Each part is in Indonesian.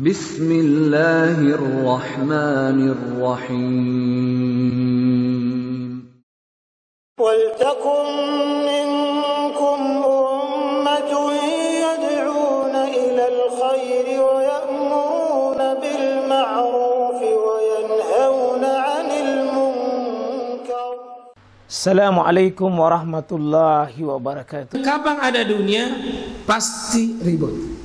Bismillahirrahmanirrahim. وَلْتَكُنْ مِنْكُمْ أُمَّةٌ يَدْعُونَ إِلَى الْخَيْرِ وَيَأْمُرُونَ بِالْمَعْرُوفِ وَيَنْهَوْنَ عَنِ الْمُنْكَرِ. Assalamualaikum warahmatullahi wabarakatuh. Kapan ada dunia, pasti ribut.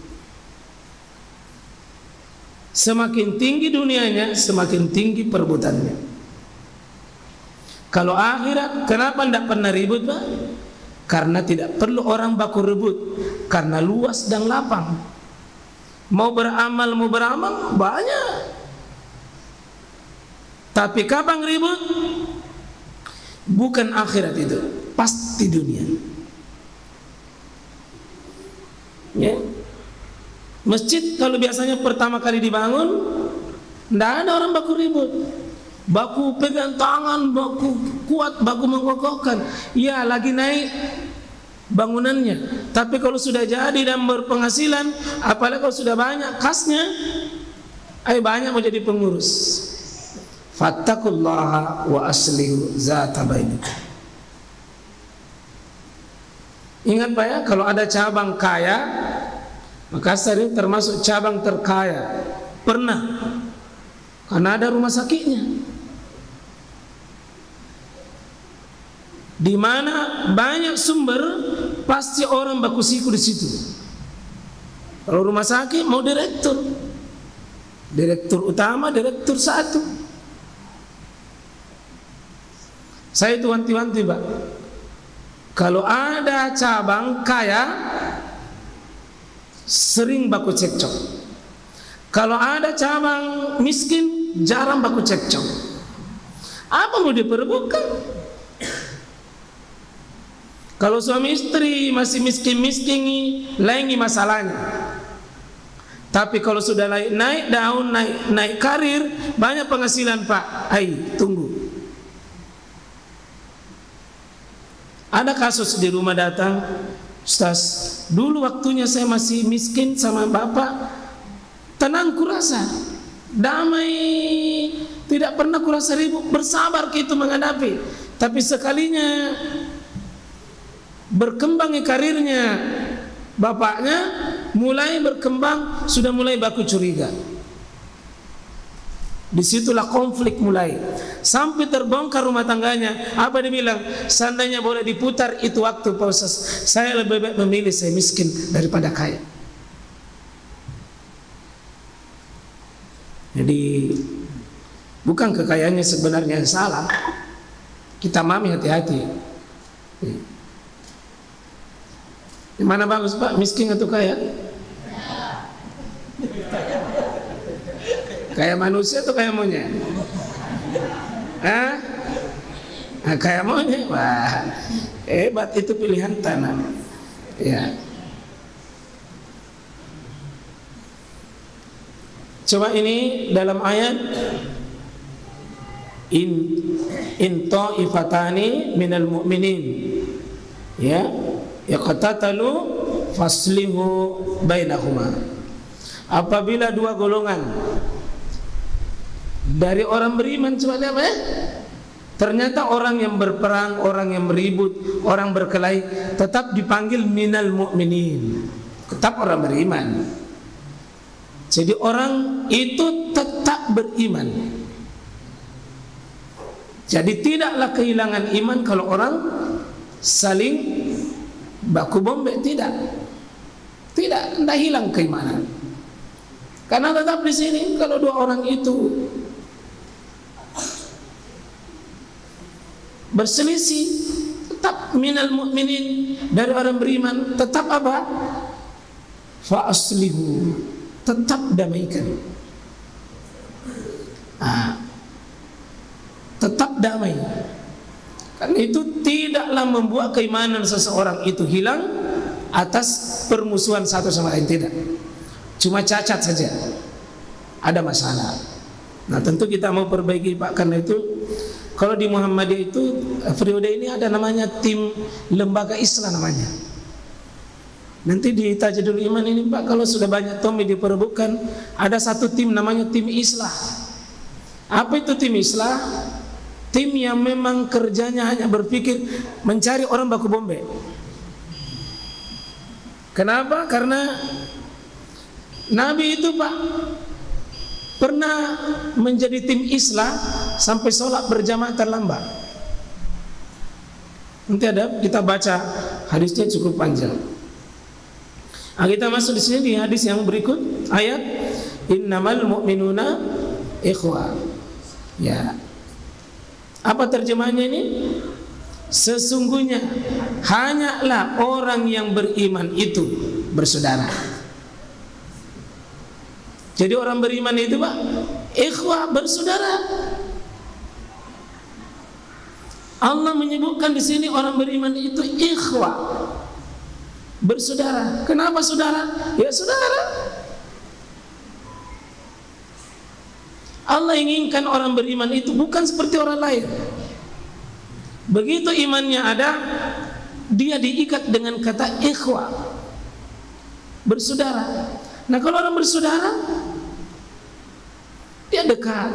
Semakin tinggi dunianya, semakin tinggi perebutannya. Kalau akhirat, kenapa tidak pernah ribut, Pak? Karena tidak perlu orang baku rebut, karena luas dan lapang. Mau beramal banyak. Tapi kapan ribut? Bukan akhirat itu, pasti dunia. Ya. Masjid kalau biasanya pertama kali dibangun, tidak ada orang baku ribut. Baku pegang tangan, baku kuat, baku mengokohkan. Ya, lagi naik bangunannya. Tapi kalau sudah jadi dan berpenghasilan, apalagi kalau sudah banyak kasnya, banyak mau jadi pengurus. Fattaqullaha wa aslihu zata bainikum. Ingat Pak ya, kalau ada cabang kaya, Makassar ini termasuk cabang terkaya. Pernah, karena ada rumah sakitnya, di mana banyak sumber, pasti orang baku siku di situ. Kalau rumah sakit mau direktur utama, direktur satu. Saya itu wanti-wanti Pak, kalau ada cabang kaya, sering baku cekcok. Kalau ada cabang miskin, jarang baku cekcok. Apa mau diperebutkan? Kalau suami istri masih miskin-miskin, lain masalahnya. Tapi kalau sudah naik daun, naik karir, banyak penghasilan Pak, tunggu. Ada kasus di rumah datang, Ustaz, dulu waktunya saya masih miskin sama bapak, tenang kurasa, damai, tidak pernah kurasa ribut, bersabar gitu menghadapi. Tapi sekalinya berkembang karirnya, bapaknya mulai berkembang, sudah mulai baku curiga. Disitulah konflik mulai, sampai terbongkar rumah tangganya. Apa dia bilang? Seandainya boleh diputar itu waktu, Pak Ustaz, saya lebih baik memilih saya miskin daripada kaya. Jadi bukan kekayaannya sebenarnya yang salah. Kita mami hati-hati. Yang mana bagus Pak, miskin atau kaya? Kayak manusia atau kayak monyet? Kayak monyet? Wah, hebat itu pilihan tanah. Ya. Coba ini dalam ayat in ta'ifatani minal mu'minin, ya, yaqtatalu faslihu bainahuma. Apabila dua golongan dari orang beriman, coba lihat ya, ternyata orang yang berperang, orang yang meribut, orang berkelahi, tetap dipanggil minal mu'minin, tetap orang beriman. Jadi orang itu tetap beriman. Jadi tidaklah kehilangan iman kalau orang saling baku bombe, tidak hilang keimanan. Karena tetap di sini kalau dua orang itu berselisih, tetap minal mu'minin, dari orang beriman, tetap apa? Fa aslihu, tetap damaikan. Tetap damai. Karena itu tidaklah membuat keimanan seseorang itu hilang atas permusuhan satu sama lain, tidak. Cuma cacat saja, ada masalah. Nah tentu kita mau perbaiki Pak. Karena itu kalau di Muhammadiyah itu periode ini ada namanya tim lembaga Islam namanya. Nanti di Tajidul Iman ini Pak, kalau sudah banyak Tommy diperebutkan, ada satu tim namanya tim Islah. Apa itu tim Islah? Tim yang memang kerjanya hanya berpikir mencari orang baku bombe. Kenapa? Karena Nabi itu Pak pernah menjadi tim Islah sampai sholat berjamaah terlambat. Nanti ada kita baca hadisnya cukup panjang. Nah, kita masuk di sini di hadis yang berikut, ayat innamal mu'minuna ikhwah. Ya. Apa terjemahannya ini? Sesungguhnya hanyalah orang yang beriman itu bersaudara. Jadi orang beriman itu Pak, ikhwah, bersaudara. Allah menyebutkan di sini orang beriman itu ikhwah, bersaudara. Kenapa saudara? Ya saudara. Allah inginkan orang beriman itu bukan seperti orang lain. Begitu imannya ada, dia diikat dengan kata ikhwah, bersaudara. Nah kalau orang bersaudara, dia dekat.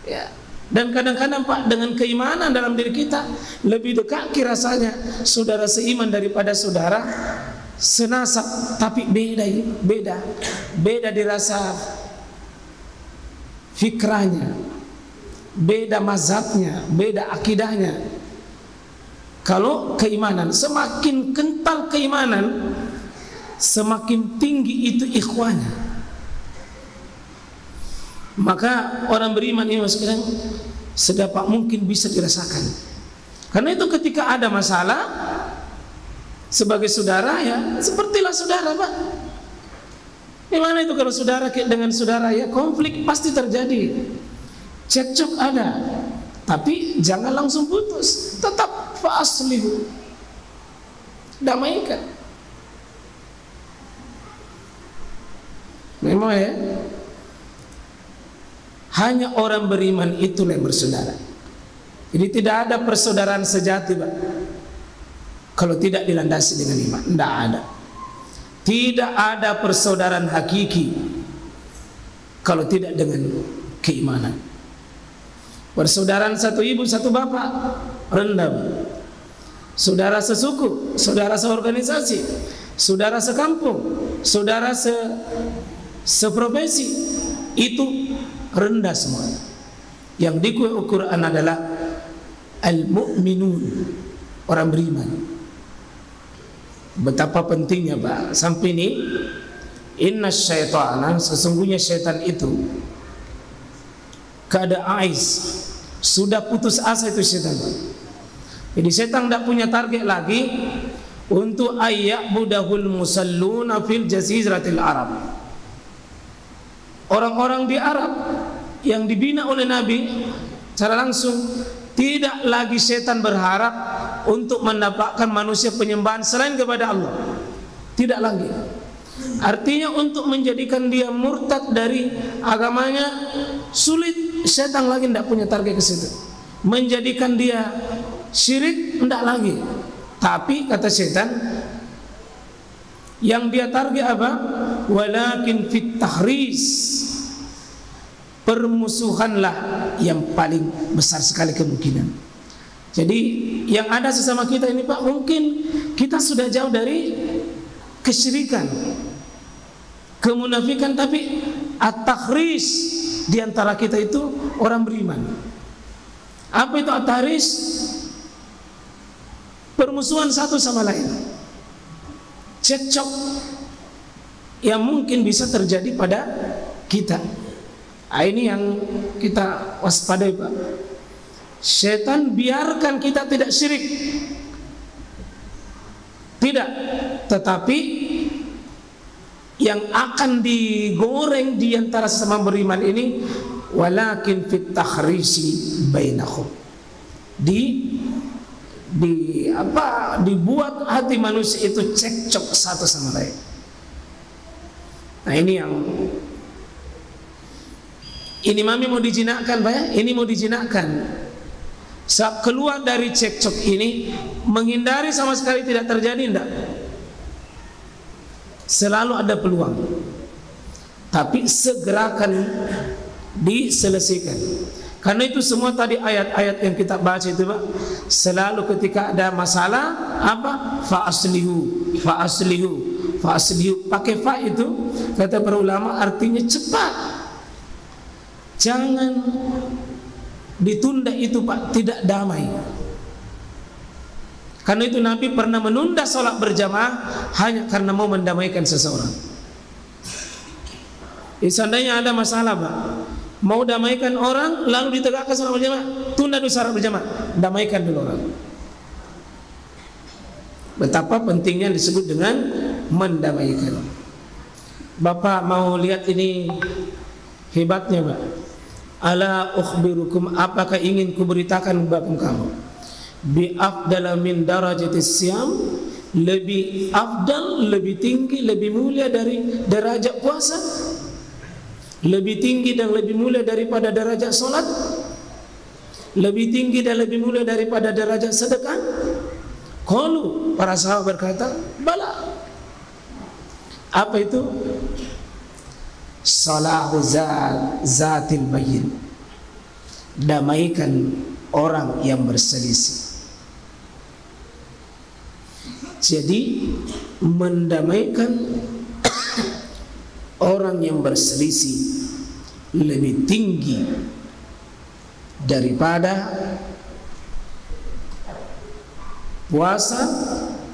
Ya. Dan kadang-kadang Pak, dengan keimanan dalam diri kita lebih dekat rasanya saudara seiman daripada saudara senasab, tapi beda dirasa fikrahnya, beda mazhabnya, beda akidahnya. Kalau keimanan, semakin kental keimanan, semakin tinggi itu ikhwanya. Maka orang beriman ini sekarang sedapat mungkin bisa dirasakan. Karena itu ketika ada masalah sebagai saudara, ya sepertilah saudara Pak. Gimana itu kalau saudara dengan saudara, ya konflik pasti terjadi, cekcok ada, tapi jangan langsung putus, tetap fa'aslihu, damaikan. Memang ya, hanya orang beriman itulah yang bersaudara. Jadi tidak ada persaudaraan sejati Pak kalau tidak dilandasi dengan iman. Tidak ada. Tidak ada persaudaraan hakiki kalau tidak dengan keimanan. Persaudaraan satu ibu satu bapak rendah. Saudara sesuku, saudara seorganisasi, saudara sekampung, saudara seprofesi, itu rendah semua. Yang dikui Al-Quran adalah al-mu'minun, orang beriman. Betapa pentingnya Pak. Sampai ini, inna syaitana, sesungguhnya syaitan itu kada ais, sudah putus asa itu syaitan. Jadi syaitan tidak punya target lagi untuk ayya'budahul musalluna fil jaziratil Arab. Orang-orang di Arab yang dibina oleh Nabi secara langsung, tidak lagi setan berharap untuk mendapatkan manusia penyembahan selain kepada Allah. Tidak lagi. Artinya untuk menjadikan dia murtad dari agamanya sulit. Setan lagi tidak punya target ke situ. Menjadikan dia syirik tidak lagi. Tapi kata setan, yang dia target apa? Walakin fit tahris, permusuhanlah yang paling besar sekali kemungkinan. Jadi yang ada sesama kita ini Pak, mungkin kita sudah jauh dari kesyirikan, kemunafikan, tapi at-tahris di antara kita itu orang beriman. Apa itu at-tahris? Permusuhan satu sama lain, cekcok yang mungkin bisa terjadi pada kita. Nah, ini yang kita waspadai Pak. Setan biarkan kita tidak syirik, tidak, tetapi yang akan digoreng di antara sesama beriman ini walakin fit takhrisi bainakum, dibuat hati manusia itu cekcok satu sama lain. Nah ini mami mau dijinakkan Pak ya? Ini mau dijinakkan. Saat keluar dari cekcok ini, menghindari sama sekali tidak terjadi, tidak. Selalu ada peluang, tapi segerakan diselesaikan. Karena itu semua tadi ayat-ayat yang kita baca itu, Pak, selalu ketika ada masalah apa? Fa'aslihu, fa'aslihu, fa'aslihu. Pakai fa itu kata para ulama artinya cepat. Jangan ditunda itu, Pak, tidak damai. Karena itu Nabi pernah menunda sholat berjamaah hanya karena mau mendamaikan seseorang. Seandainya ada masalah, Pak, mau damaikan orang lalu ditegakkan sholat berjamaah, tunda dulu sholat berjamaah, damaikan dulu orang. Betapa pentingnya disebut dengan mendamaikan. Bapak mau lihat ini hebatnya, Pak. Ala ukhbirukum, apakah ingin kuberitakan kepada kamu, bi afdala min darajatis siyam, lebih afdal, lebih tinggi, lebih mulia dari derajat puasa, lebih tinggi dan lebih mulia daripada derajat solat, lebih tinggi dan lebih mulia daripada derajat sedekah. Qalu, para sahabat berkata, bala. Apa itu? Salahu zatil bayyin, damaikan orang yang berselisih. Jadi mendamaikan orang yang berselisih lebih tinggi daripada puasa,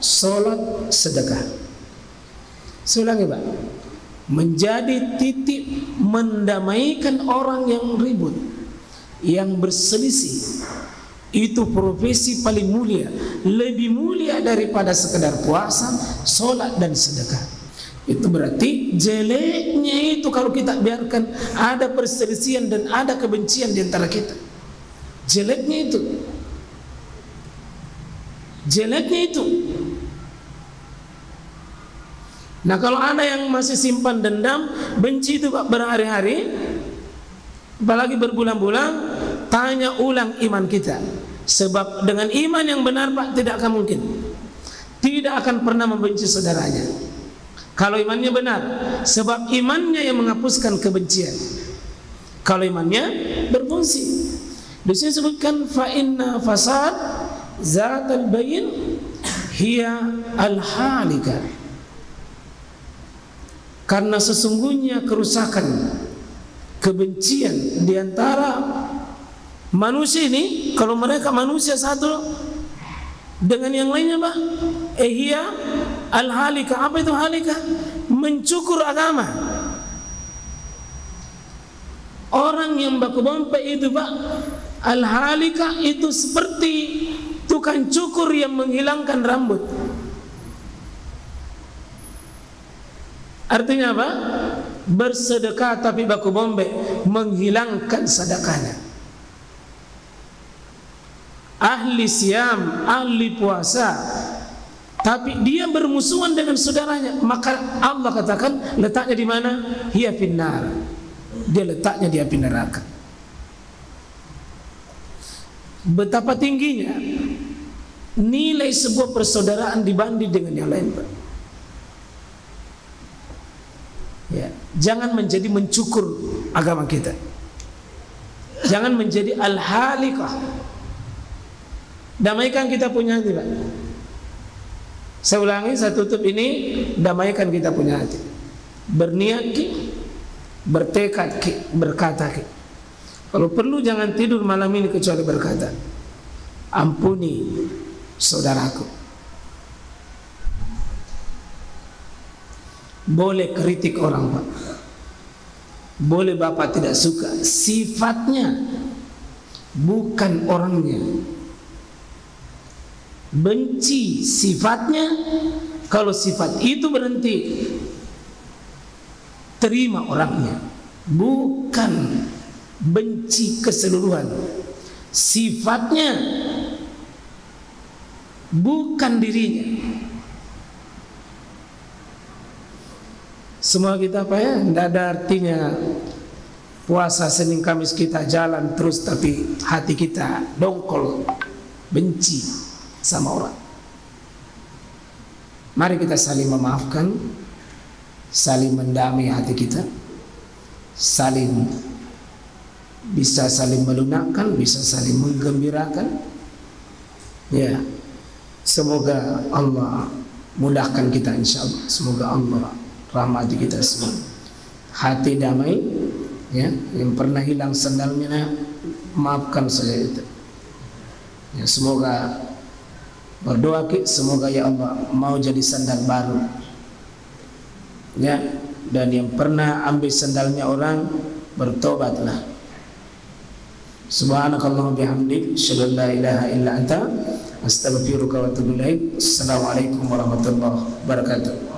sholat, sedekah. Saya ulangi, Pak. Menjadi titik mendamaikan orang yang ribut, yang berselisih, itu profesi paling mulia, lebih mulia daripada sekedar puasa, sholat, dan sedekah. Itu berarti jeleknya itu kalau kita biarkan ada perselisihan dan ada kebencian di antara kita. Jeleknya itu. Jeleknya itu. Nah, kalau ada yang masih simpan dendam, benci itu, Pak, berhari-hari, apalagi berbulan-bulan, tanya ulang iman kita. Sebab dengan iman yang benar, Pak, tidak akan mungkin, tidak akan pernah membenci saudaranya. Kalau imannya benar, sebab imannya yang menghapuskan kebencian. Kalau imannya berfungsi, disebutkan fa inna fasad zatal bayin hiya al-halika. Karena sesungguhnya kerusakan, kebencian di antara manusia ini, kalau mereka manusia satu dengan yang lainnya, Pak, hiya al-halika. Apa itu halika? Mencukur agama. Orang yang baku bompe itu, Pak, al-halika itu seperti tukang cukur yang menghilangkan rambut. Artinya apa? Bersedekah tapi baku bombe, menghilangkan sedekahnya. Ahli siam, ahli puasa, tapi dia bermusuhan dengan saudaranya, maka Allah katakan letaknya di mana? Hiya finnar. Dia letaknya di api neraka. Betapa tingginya nilai sebuah persaudaraan dibanding dengan yang lain, Pak. Ya, jangan menjadi mencukur agama kita. Jangan menjadi al-halikah. Damaikan kita punya hati, Pak. Saya ulangi, saya tutup ini, damaikan kita punya hati. Berniat ki, bertekad ki, berkata ki. Kalau perlu jangan tidur malam ini kecuali berkata, ampuni saudaraku. Boleh kritik orang, Pak. Boleh Bapak tidak suka, sifatnya, bukan orangnya. Benci sifatnya. Kalau sifat itu berhenti, terima orangnya. Bukan benci keseluruhan. Sifatnya, bukan dirinya. Semua kita apa ya? Tidak ada artinya puasa Senin Kamis kita jalan terus tapi hati kita dongkol, benci sama orang. Mari kita saling memaafkan, saling mendamai hati kita, bisa saling melunakkan, bisa saling menggembirakan. Ya, semoga Allah mudahkan kita insyaallah. Semoga Allah rahmati kita semua. Hati damai, ya, yang pernah hilang sandalnya maafkan saja itu. Ya, semoga berdoa semoga ya Allah mau jadi sandal baru. Ya, dan yang pernah ambil sandalnya orang bertobatlah. Subhanakallahumma bihamdik, asyhadu an la ilaha illa anta, astaghfiruka wa atubu ilaik. Assalamualaikum warahmatullahi wabarakatuh.